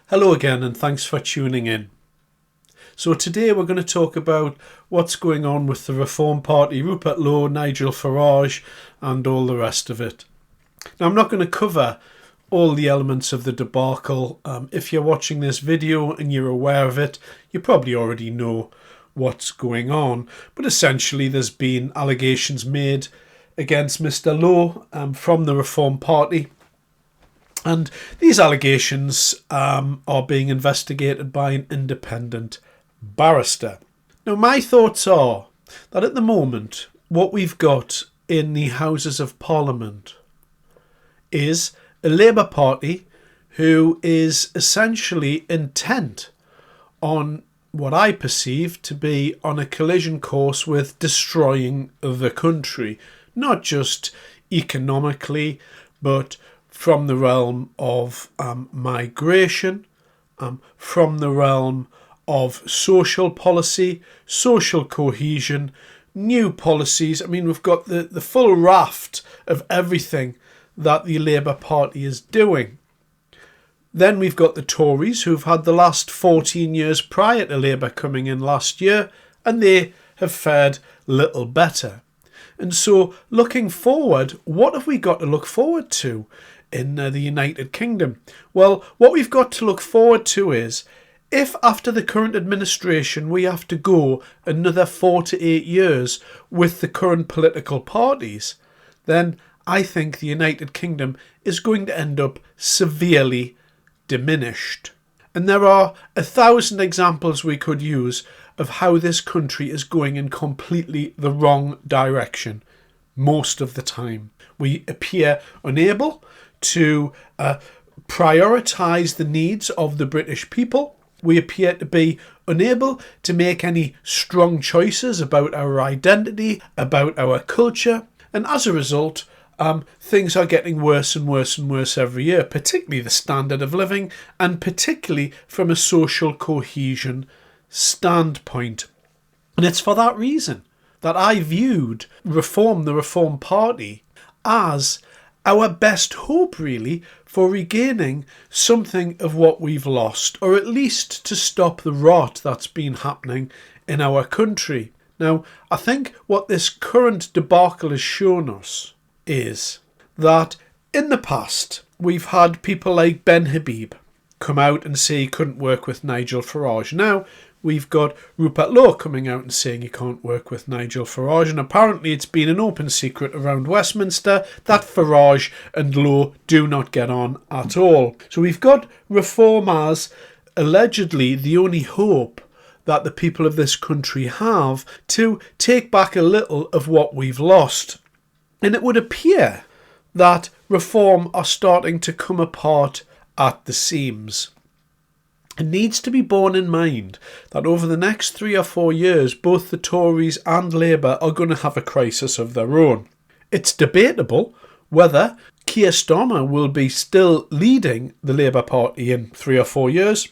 Hello again and thanks for tuning in. So today we're going to talk about what's going on with the Reform Party, Rupert Lowe, Nigel Farage and all the rest of it. Now I'm not going to cover all the elements of the debacle. If you're watching this video and you're aware of it, you probably already know what's going on. But essentially there's been allegations made against Mr. Lowe from the Reform Party. And these allegations are being investigated by an independent barrister. Now, my thoughts are that at the moment, what we've got in the Houses of Parliament is a Labour Party who is essentially intent on what I perceive to be on a collision course with destroying the country, not just economically, but from the realm of migration, from the realm of social policy, social cohesion, new policies. I mean, we've got the full raft of everything that the Labour Party is doing. Then we've got the Tories, who've had the last 14 years prior to Labour coming in last year, and they have fared little better. And so, looking forward, what have we got to look forward to in the United Kingdom? Well, what we've got to look forward to is, if after the current administration we have to go another 4 to 8 years with the current political parties, then I think the United Kingdom is going to end up severely diminished. And there are 1,000 examples we could use of how this country is going in completely the wrong direction most of the time. We appear unable to prioritise the needs of the British people. We appear to be unable to make any strong choices about our identity, about our culture, and as a result, things are getting worse and worse and worse every year, particularly the standard of living and particularly from a social cohesion standpoint. And it's for that reason that I viewed the Reform Party as our best hope, really, for regaining something of what we've lost, or at least to stop the rot that's been happening in our country. Now, I think what this current debacle has shown us is that in the past, we've had people like Ben Habib come out and say he couldn't work with Nigel Farage. Now, we've got Rupert Lowe coming out and saying he can't work with Nigel Farage, and apparently it's been an open secret around Westminster that Farage and Lowe do not get on at all. So we've got reform as allegedly the only hope that the people of this country have to take back a little of what we've lost. And it would appear that reform are starting to come apart at the seams. It needs to be borne in mind that over the next 3 or 4 years, both the Tories and Labour are going to have a crisis of their own. It's debatable whether Keir Starmer will be still leading the Labour Party in 3 or 4 years.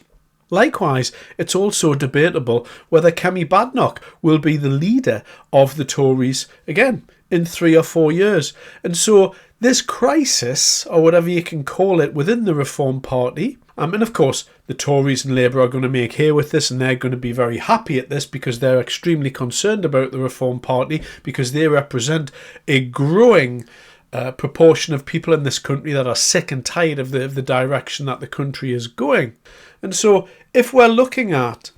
Likewise, it's also debatable whether Kemi Badenoch will be the leader of the Tories again in 3 or 4 years. And so this crisis, or whatever you can call it, within the Reform Party, and of course the Tories and Labour are going to make hay with this, and they're going to be very happy at this because they're extremely concerned about the Reform Party, because they represent a growing proportion of people in this country that are sick and tired of the direction that the country is going. And so if we're looking at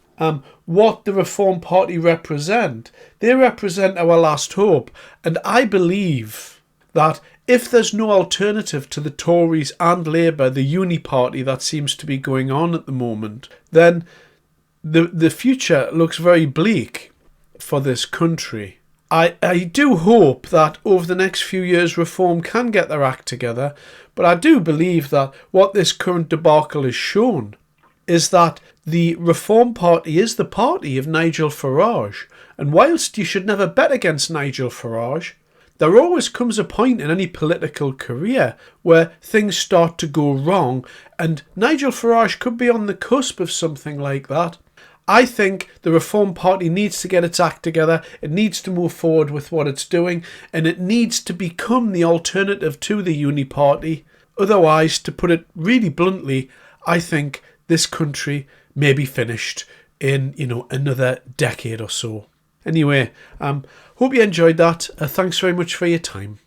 what the Reform Party represent, they represent our last hope. And I believe that if there's no alternative to the Tories and Labour, the Uni-Party that seems to be going on at the moment, then the future looks very bleak for this country. I do hope that over the next few years Reform can get their act together, but I do believe that what this current debacle has shown is that the Reform Party is the party of Nigel Farage. And whilst you should never bet against Nigel Farage, there always comes a point in any political career where things start to go wrong, and Nigel Farage could be on the cusp of something like that. I think the Reform Party needs to get its act together, it needs to move forward with what it's doing, and it needs to become the alternative to the Uni-Party. Otherwise, to put it really bluntly, I think this country may be finished in, another decade or so. Anyway, hope you enjoyed that. Thanks very much for your time.